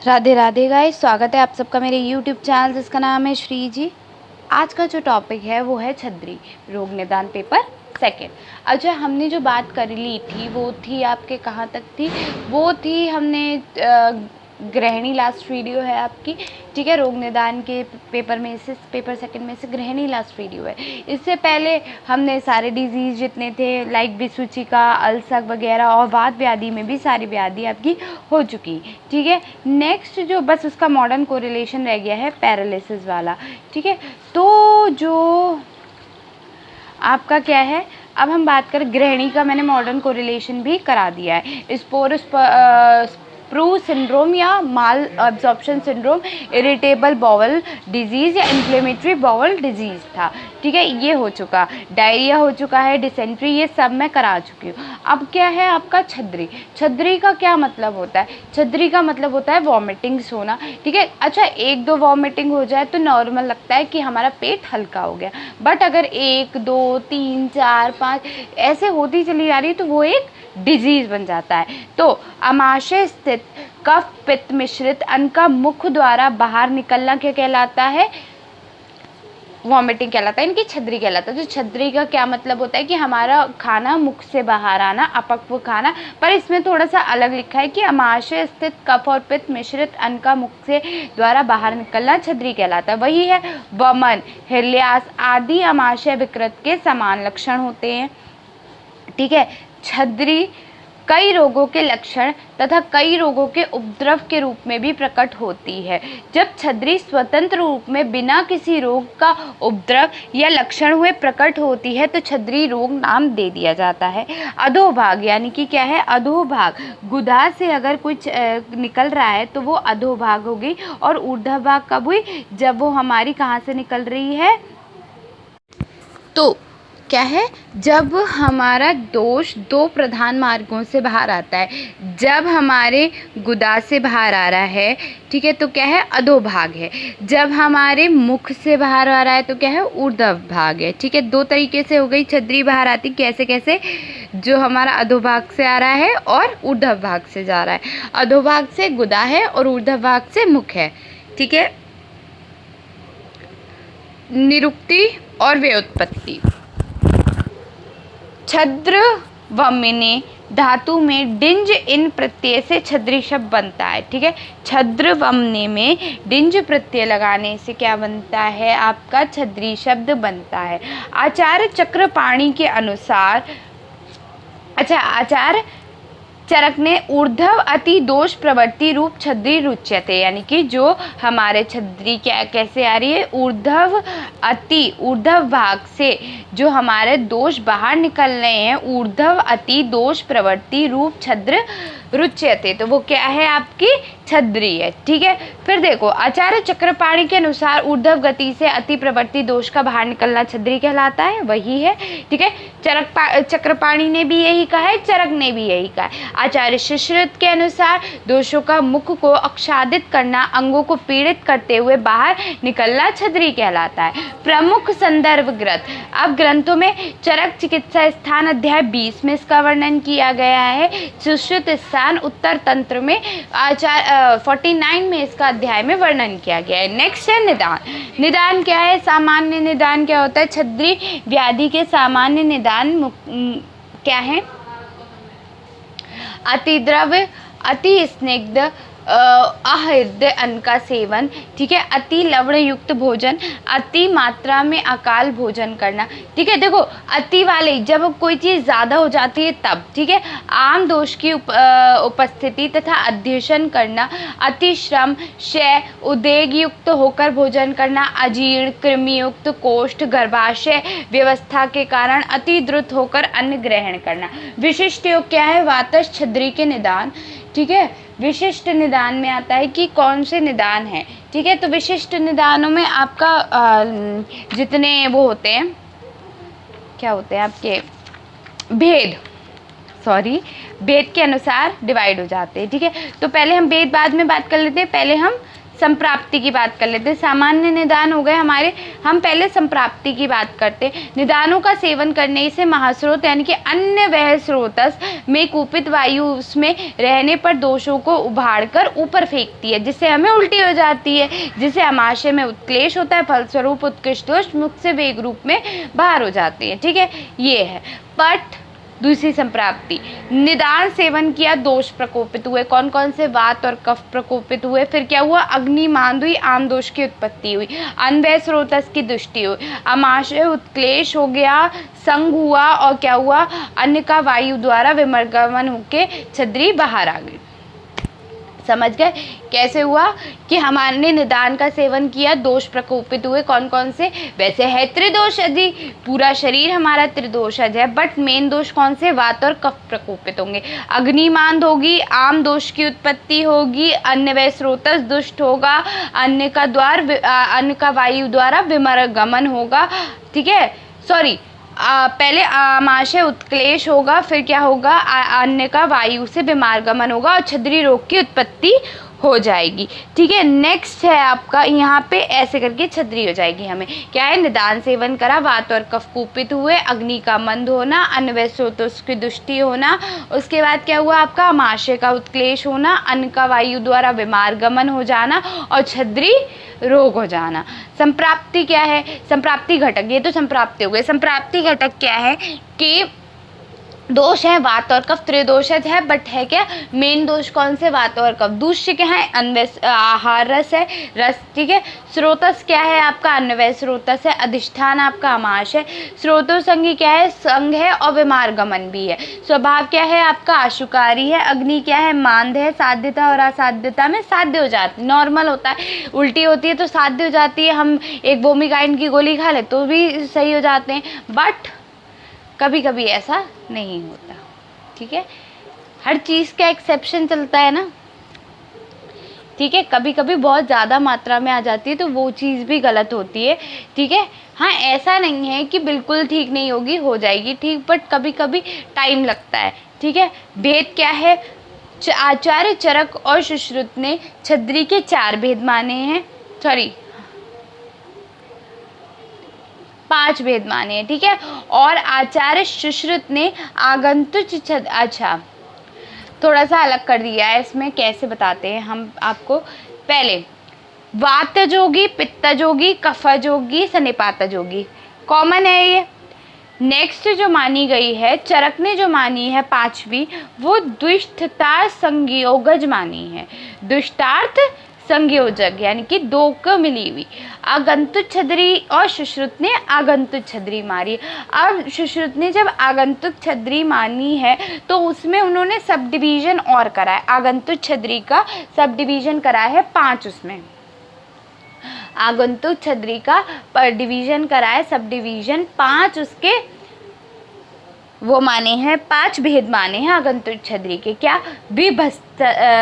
Radhe Radhe guys, स्वागत है आप सबका मेरे YouTube चैनल जिसका नाम है श्री जी। आज का जो टॉपिक है वो है छद्री रोग निदान पेपर सेकेंड। अच्छा, हमने जो बात कर ली थी वो थी आपके कहाँ तक थी, वो थी हमने गृहिणी लास्ट वीडियो है आपकी, ठीक है। रोग निदान के पेपर में से पेपर सेकंड में से गृहिणी लास्ट वीडियो है। इससे पहले हमने सारे डिजीज़ जितने थे लाइक विसूचिका, अल्सर वगैरह और वात व्याधि में भी सारी व्याधि आपकी हो चुकी, ठीक है। नेक्स्ट जो बस उसका मॉडर्न कोरिलेशन रह गया है पैरालिसिस वाला, ठीक है। तो जो आपका क्या है, अब हम बात करें गृहिणी का, मैंने मॉडर्न कोरिलेशन भी करा दिया है। स्प्रू सिंड्रोम या malabsorption syndrome, irritable bowel disease या इन्फ्लेमेटरी बाउल डिजीज़ था, ठीक है। ये हो चुका, डायरिया हो चुका है, डिसेंट्री, ये सब मैं करा चुकी हूँ। अब क्या है आपका छद्री। छद्री का क्या मतलब होता है? छद्री का मतलब होता है वॉमिटिंग्स होना, ठीक है। अच्छा, एक दो वॉमिटिंग हो जाए तो नॉर्मल लगता है कि हमारा पेट हल्का हो गया, बट अगर 1 2 3 4 5 ऐसे होती चली जा रही है तो वो एक डिजीज़ बन जाता है। तो आमाशय स्थित कफ पित्त मिश्रित अन्न का मुख द्वारा बाहर निकलना क्या कहलाता है? वॉमिटिंग कहलाता है, इनकी छद्री कहलाता है। तो छद्री का क्या मतलब होता है कि हमारा खाना मुख से बाहर आना, अपक्व खाना, पर इसमें थोड़ा सा अलग लिखा है कि आमाशय स्थित कफ और पित्त मिश्रित अन्न का मुख से द्वारा बाहर निकलना छद्री कहलाता है। वही है वमन, हिल्यास आदि आमाशय विकृत के समान लक्षण होते हैं, ठीक है। छद्री कई रोगों के लक्षण तथा कई रोगों के उपद्रव के रूप में भी प्रकट होती है। जब छद्री स्वतंत्र रूप में बिना किसी रोग का उपद्रव या लक्षण हुए प्रकट होती है तो छद्री रोग नाम दे दिया जाता है। अधोभाग यानी कि क्या है? अधोभाग, गुदा से अगर कुछ निकल रहा है तो वो अधोभाग हो गई, और ऊर्ध्वभाग कब हुई? जब वो हमारी कहाँ से निकल रही है, तो क्या है, जब हमारा दोष दो प्रधान मार्गों से बाहर आता है। जब हमारे गुदा से बाहर आ रहा है, ठीक है, तो क्या है? अधोभाग है। जब हमारे मुख से बाहर आ रहा है तो क्या है? ऊर्ध्व भाग है, ठीक है। दो तरीके से हो गई छद्री बाहर आती, कैसे कैसे? जो हमारा अधोभाग से आ रहा है और ऊर्ध्व भाग से जा रहा है। अधोभाग से गुदा है और ऊर्ध्व भाग से मुख है, ठीक है। निरुक्ति और व्युत्पत्ति। छद्र वमिने धातु में डिंज इन प्रत्यय से छद्री शब्द बनता है, ठीक है। छद्र वमने में डिंज प्रत्यय लगाने से क्या बनता है? आपका छद्री शब्द बनता है। आचार्य चक्रपाणी के अनुसार, अच्छा, आचार्य चरक ने ऊर्ध्व अति दोष प्रवृत्ति रूप छद्री रुच्यते, यानी कि जो हमारे छद्री क्या कैसे आ रही है? ऊर्ध्व अति, ऊर्ध्व भाग से जो हमारे दोष बाहर निकल रहे हैं, ऊर्ध्व अति दोष प्रवृत्ति रूप छद्र रुच्यते, तो वो क्या है? आपकी छद्री है, ठीक है। फिर देखो, आचार्य चक्रपाणी के अनुसार ऊर्ध्व गति से अति प्रवृत्ति दोष का बाहर निकलना छद्री कहलाता है, वही है, ठीक है। चक्रपाणी ने भी यही कहा है, चरक ने भी यही कहा है। आचार्य सुश्रुत के अनुसार दोषों का मुख को आच्छादित करना, अंगों को पीड़ित करते हुए बाहर निकलना छद्री कहलाता है। प्रमुख संदर्भ ग्रंथ, अब ग्रंथों में चरक चिकित्सा स्थान अध्याय 20 में इसका वर्णन किया गया है। सुश्रुत स्थान उत्तर तंत्र में 49 में इसका अध्याय में वर्णन किया गया है। नेक्स्ट है निदान। निदान क्या है? सामान्य निदान क्या होता है? छद्री व्याधि के सामान्य निदान क्या है? अति द्रव्य, अति स्निग्ध, अहृदय अन्न का सेवन, ठीक है। अति लवण युक्त भोजन, अति मात्रा में अकाल भोजन करना, ठीक है। देखो, अति वाले जब कोई चीज़ ज़्यादा हो जाती है तब, ठीक है। आम दोष की उपस्थिति तथा अध्यशन करना, अति श्रम, क्षय, उद्वेग युक्त होकर भोजन करना, अजीर्ण, कृमियुक्त कोष्ठ, गर्भाशय व्यवस्था के कारण अति द्रुत होकर अन्न ग्रहण करना। विशिष्ट योग क्या है? वातज छद्री के निदान, ठीक है। विशिष्ट निदान में आता है कि कौन से निदान है, ठीक है। तो विशिष्ट निदानों में आपका जितने वो होते हैं, क्या होते हैं आपके भेद के अनुसार डिवाइड हो जाते हैं, ठीक है। तो पहले हम भेद बाद में बात कर लेते हैं, पहले हम संप्राप्ति की बात कर लेते हैं। सामान्य निदान हो गए हमारे, हम पहले संप्राप्ति की बात करते हैं। निदानों का सेवन करने से महास्रोत यानी कि अन्य वह स्रोतस में कुपित वायु उसमें रहने पर दोषों को उभाड़कर ऊपर फेंकती है, जिससे हमें उल्टी हो जाती है, जिससे आमाशय में उत्क्लेश होता है, फलस्वरूप उत्कृष्ट दोष मुख से वेग रूप में बाहर हो जाते हैं। ठीक है, ये है। बट दूसरी संप्राप्ति, निदान सेवन किया, दोष प्रकोपित हुए। कौन कौन से? वात और कफ प्रकोपित हुए। फिर क्या हुआ? अग्नि मांद हुई, आम दोष की उत्पत्ति हुई, अन्वय स्रोतस की दृष्टि हुई, आमाशय उत्क्लेश हो गया, संग हुआ, और क्या हुआ? अन्न का वायु द्वारा विमर्गमन होके छद्री बाहर आ गई। समझ गए कैसे हुआ कि हमारे निदान का सेवन किया, दोष प्रकोपित हुए। कौन कौन से? वैसे है त्रिदोषधि, पूरा शरीर हमारा त्रिदोषज है, बट मेन दोष कौन से? वात और कफ प्रकोपित होंगे। अग्निमांद होगी, आम दोष की उत्पत्ति होगी, अन्य स्रोतस दुष्ट होगा, अन्न का वायु द्वारा विमर्गमन होगा। ठीक है, सॉरी, पहले आमाशय उत्क्लेश होगा, फिर क्या होगा? अन्न का वायु से विमार्गमन होगा और छद्री रोग की उत्पत्ति हो जाएगी। ठीक है, नेक्स्ट है आपका यहाँ पे ऐसे करके छद्री हो जाएगी। हमें क्या है? निदान सेवन करा, वात और कफ कुपित हुए, अग्नि का मंद होना, अन्य स्रोतों की दुष्टि होना, उसके बाद क्या हुआ आपका? आमाशय का उत्क्लेश होना, अन्न का वायु द्वारा विमार्गमन हो जाना और छद्री रोग हो जाना। संप्राप्ति क्या है? संप्राप्ति घटक, ये तो संप्राप्ति हो गए। संप्राप्ति घटक क्या है कि दोष है वात और कफ, त्रिदोषज है, बट है क्या? मेन दोष कौन से? वात और कफ। दूष्य क्या है? अन्वय आहार रस है, रस। ठीक है, स्रोतस क्या है आपका? अन्वय स्रोतस है, अधिष्ठान आपका आमाशय। स्रोतो संगी क्या है? संग है और विमार्गमन भी है। स्वभाव क्या है आपका? आशुकारी है। अग्नि क्या है? मांद है, साध्यता और असाध्यता में साध्य हो जाती है, नॉर्मल होता है। उल्टी होती है तो साध्य हो जाती है, हम एक वोमिकाइन की गोली खा ले तो भी सही हो जाते हैं, बट कभी कभी ऐसा नहीं होता। ठीक है, हर चीज़ का एक्सेप्शन चलता है ना। ठीक है, कभी कभी बहुत ज़्यादा मात्रा में आ जाती है तो वो चीज़ भी गलत होती है। ठीक है, हाँ, ऐसा नहीं है कि बिल्कुल ठीक नहीं होगी, हो जाएगी ठीक, बट कभी कभी टाइम लगता है। ठीक है, भेद क्या है? आचार्य चरक और सुश्रुत ने छद्री के 4 भेद माने हैं, सॉरी 5 भेद माने हैं। ठीक है, और आचार्य सुश्रुत ने आगंतुक अच्छा थोड़ा सा अलग कर दिया है इसमें। कैसे बताते हैं हम आपको? पहले वात जोगी, पित्त जोगी, कफ जोगी, सनिपात जोगी, कॉमन है ये। नेक्स्ट जो मानी गई है, चरक ने जो मानी है 5वीं, वो द्विष्ठता संयोगज मानी है। दुष्टार्थ संयोजक यानी कि 2 को मिली हुई। आगंतुक छद्री और सुश्रुत ने आगंतुक छद्री मारी। अब सुश्रुत ने जब आगंतुक छद्री मानी है तो उसमें उन्होंने सब डिवीज़न और करा है। आगंतुक छद्री का सब डिवीज़न करा है 5, उसमें आगंतुक छद्री का डिवीज़न करा है, सब डिवीज़न 5, उसके वो माने हैं 5 भेद माने हैं आगंतुक छद्री के। क्या? विभस्तजा,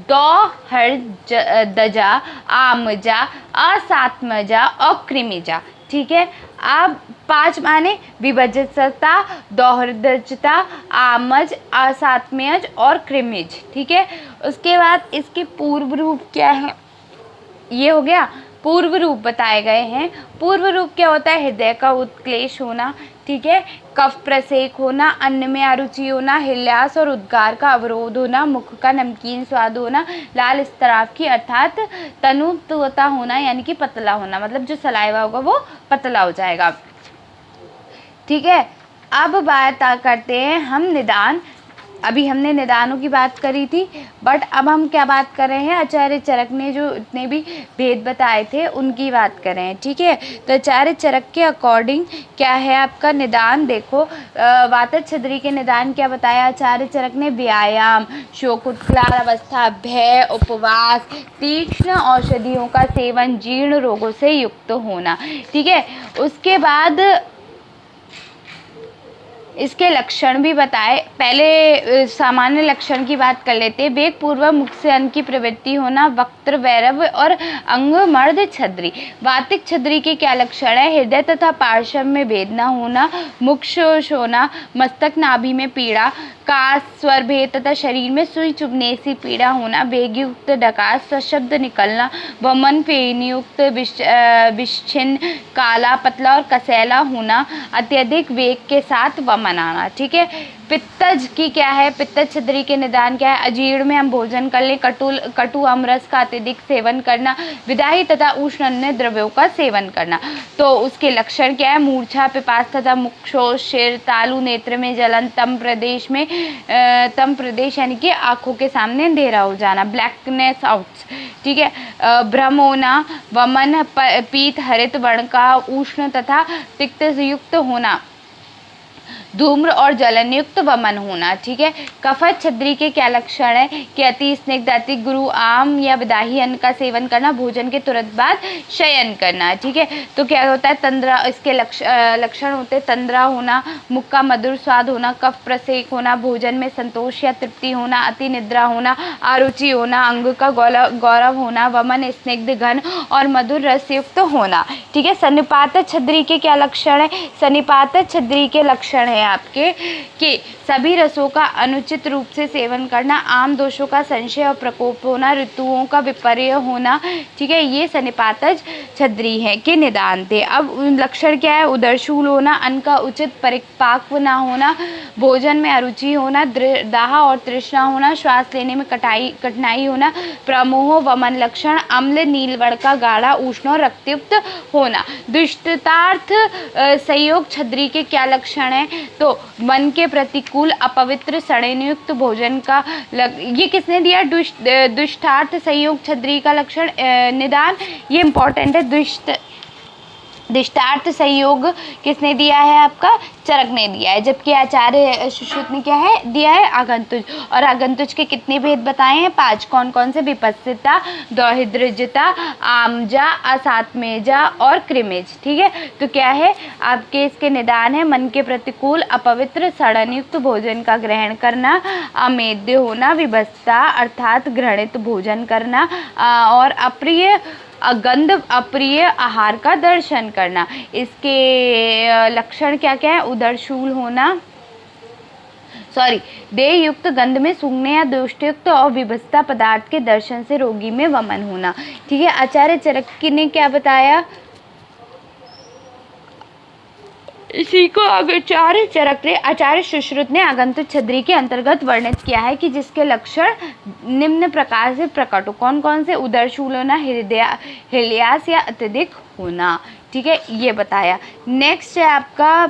दौहर्दजा, आमजा, असात्मजा और कृमिजा। ठीक है, अब 5 माने विभजता, दोहर्दजता, आमज, असात्मज और कृमिज। ठीक है, उसके बाद इसके पूर्व रूप क्या है? ये हो गया, पूर्व रूप बताए गए हैं। पूर्व रूप क्या होता है? हृदय का उत्क्लेश होना, ठीक है, कफ प्रसेक होना, अन्न में अरुचि होना, हिल्यास और उद्गार का अवरोध होना, मुख का नमकीन स्वाद होना, लाल इस्तराफ की अर्थात तनुत्वता होना यानी कि पतला होना, मतलब जो सलाइवा होगा वो पतला हो जाएगा। ठीक है, अब बात करते हैं हम निदान। अभी हमने निदानों की बात करी थी, बट अब हम क्या बात कर रहे हैं? आचार्य चरक ने जो इतने भी भेद बताए थे उनकी बात कर रहे हैं। ठीक है, तो आचार्य चरक के अकॉर्डिंग क्या है आपका निदान? देखो, वातज छद्री के निदान क्या बताया आचार्य चरक ने? व्यायाम, शोक उत्क्रांत अवस्था, भय, उपवास, तीक्ष्ण औषधियों का सेवन, जीर्ण रोगों से युक्त होना। ठीक है, उसके बाद इसके लक्षण भी बताए। पहले सामान्य लक्षण की बात कर लेते हैं। वेग पूर्वक मुख से अन्न की प्रवृत्ति होना, वक्त्र वैरव और अंग मर्द छद्री। वातिक छद्री के क्या लक्षण है? हृदय तथा पार्श्व में वेदना होना, मुख शोष होना, मस्तक नाभि में पीड़ा, काश, स्वर भेद तथा शरीर में सुई चुभने सी पीड़ा होना, वेगयुक्त डकार, सशब्द निकलना, वमन फेनयुक्त विच्छिन्न, काला, पतला और कसैला होना, अत्यधिक वेग के साथ वमन आना। ठीक है। पित्तज की क्या है, पित्तज छद्री के निदान क्या है, अजीर्ण में हम भोजन कर लें, कटु अमरस का अत्यधिक सेवन करना, विदाही तथा उष्ण अन्य द्रव्यों का सेवन करना। तो उसके लक्षण क्या है, मूर्छा, पिपास तथा मुक्षोष, सिर, तालु, नेत्र में जलन, तम प्रदेश यानी कि आंखों के सामने अंधेरा हो जाना, ब्लैकनेस आउट्स। ठीक है। भ्रम होना, वमन, पीत हरित वर्ण का, उष्ण तथा तिक्त युक्त होना, धूम्र और जलन युक्त वमन होना। ठीक है। कफज छद्री के क्या लक्षण है कि अति स्निग्ध, अति गुरु, आम या विदाही अन्न का सेवन करना, भोजन के तुरंत बाद शयन करना। ठीक है। तो क्या होता है, तंद्रा, इसके लक्षण होते हैं तंद्रा होना, मुख का मधुर स्वाद होना, कफ प्रसेक होना, भोजन में संतोष या तृप्ति होना, अति निद्रा होना, आरुचि होना, अंग का गौरव होना, वमन स्निग्ध, घन और मधुर रस युक्त होना। ठीक है। सन्निपात छद्री के क्या लक्षण है, सन्निपात छद्री के लक्षण है आपके कि सभी रसों का अनुचित रूप से सेवन करना, आम दोषों का संशय और प्रकोप होना, ऋतुओं का विपर्य होना। ठीक है। ये सन्निपातज छद्री है के निदान थे। अब लक्षण क्या है, उदरशूल होना, अन्न का उचित परिपाक ना होना, भोजन में अरुचि होना, दाह और तृष्णा होना, श्वास लेने में कठिनाई होना, प्रमोह, वमन लक्षण, अम्ल नीलवर्ण का, गाढ़ा, उष्ण और रक्तयुक्त होना। दुष्टार्थ संयोग छद्री के क्या लक्षण है, तो मन के प्रतिकूल, अपवित्र, सड़नयुक्त भोजन का ये किसने दिया, दुष्टार्थ संयोग छद्री का लक्षण निदान, ये इंपॉर्टेंट है। दुष्टार्थ संयोग किसने दिया है, आपका चरक ने दिया है, जबकि आचार्य सुश्रुत ने क्या है दिया है, आगंतुज। और आगंतुज के कितने भेद बताए हैं, 5। कौन कौन से, विपस्सिता, दौहिद्रजता, आमजा, असात्मेजा और क्रिमेज। ठीक है। तो क्या है आपके इसके निदान है, मन के प्रतिकूल, अपवित्र, सड़नयुक्त भोजन का ग्रहण करना, अमेद्य होना, विभत्सता अर्थात घृणित भोजन करना, और अप्रिय गंध, अप्रिय आहार का दर्शन करना। इसके लक्षण क्या क्या है, उदरशूल होना, देह युक्त, गंध में सूंघने या दोषयुक्त और विभत्सता पदार्थ के दर्शन से रोगी में वमन होना। ठीक है। आचार्य चरक ने क्या बताया, इसी को आचार्य चरक ने, आचार्य सुश्रुत ने आगंतुक छद्री के अंतर्गत वर्णित किया है कि जिसके लक्षण निम्न प्रकार से प्रकट हो। कौन कौन से, उदरशूल होना, हृदयास या अत्यधिक होना। ठीक है। ये बताया। नेक्स्ट है आपका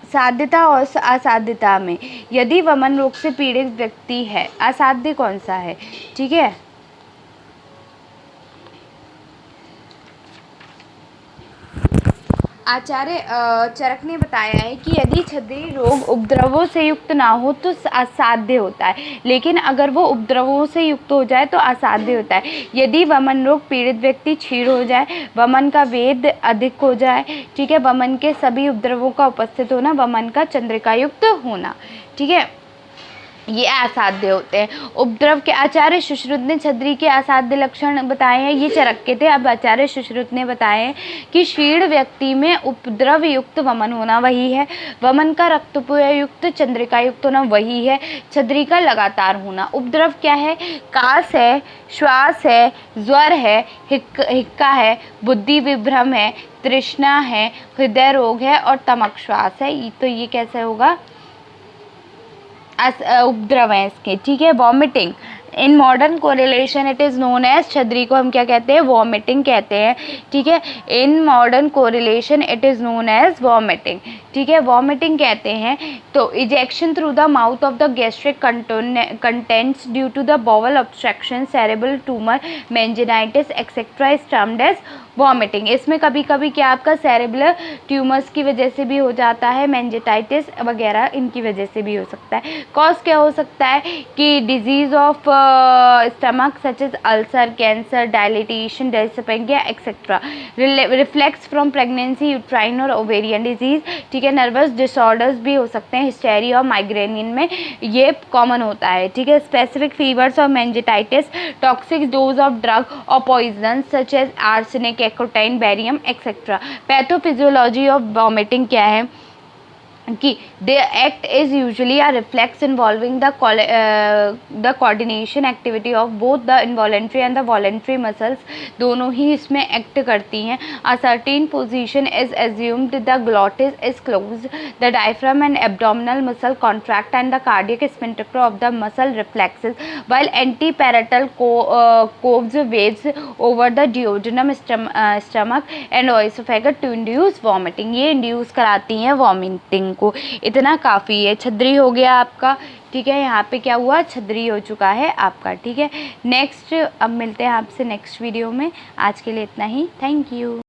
साध्यता और असाध्यता में, यदि वमन रोग से पीड़ित व्यक्ति है, असाध्य कौन सा है। ठीक है। आचार्य चरक ने बताया है कि यदि छद्री रोग उपद्रवों से युक्त ना हो तो असाध्य होता है, लेकिन अगर वो उपद्रवों से युक्त हो जाए तो असाध्य होता है। यदि वमन रोग पीड़ित व्यक्ति क्षीण हो जाए, वमन का वेद अधिक हो जाए, ठीक है, वमन के सभी उपद्रवों का उपस्थित होना, वमन का चंद्रिका युक्त होना, ठीक है, ये असाध्य होते हैं। उपद्रव के आचार्य सुश्रुत ने छद्री के असाध्य लक्षण बताए हैं, ये चरक के थे। अब आचार्य सुश्रुत ने बताए हैं कि क्षीण व्यक्ति में उपद्रव युक्त वमन होना वही है, वमन का रक्तपुय युक्त चंद्रिका युक्त होना वही है, छद्री का लगातार होना। उपद्रव क्या है, कास है, श्वास है, ज्वर है, हिक्का है, बुद्धि विभ्रम है, तृष्णा है, हृदय रोग है और तमक श्वास है। तो ये कैसे होगा, उपद्रव है इसके, ठीक है। Vomiting in modern correlation it is known as, छद्री को हम क्या कहते हैं, वॉमिटिंग कहते हैं, ठीक है। In modern correlation it is known as vomiting, ठीक है, वॉमिटिंग कहते हैं। तो ejection through the mouth of the gastric contents due to the bowel obstruction, cerebral tumour, meningitis etcetera is termed as vomiting. इसमें कभी कभी क्या आपका सेरेब्रल ट्यूमर्स की वजह से भी हो जाता है, मेंजिटाइटिस वगैरह इनकी वजह से भी हो सकता है। कॉज क्या हो सकता है कि disease of stomach such as ulcer, cancer, dilatation, dyspepsia etcetera, reflex from pregnancy, uterine और ओवेरियन डिजीज, ठीक है। नर्वस डिसऑर्डर्स भी हो सकते हैं, हिस्टेरिया और माइग्रेन में ये कॉमन होता है, ठीक है। स्पेसिफिक फीवर्स और meningitis, toxic dose of drug और पॉइजन सच एज आर्सेनिक, एकोटाइन, barium etcetera. Pathophysiology of vomiting क्या है, कि the act is usually a reflex involving the coordination activity of both the involuntary and the voluntary muscles, दोनों ही इसमें act करती हैं। A certain position is assumed, the glottis is close, the diaphragm and abdominal muscle contract and the cardiac sphincter of the muscle reflexes while anteparietal coves waves over the duodenum, stomach and esophagus to induce vomiting। ये induce कराती हैं vomiting को। इतना काफ़ी है। छद्री हो गया आपका, ठीक है। यहाँ पे क्या हुआ, छद्री हो चुका है आपका, ठीक है। नेक्स्ट अब मिलते हैं आपसे नेक्स्ट वीडियो में। आज के लिए इतना ही। Thank you.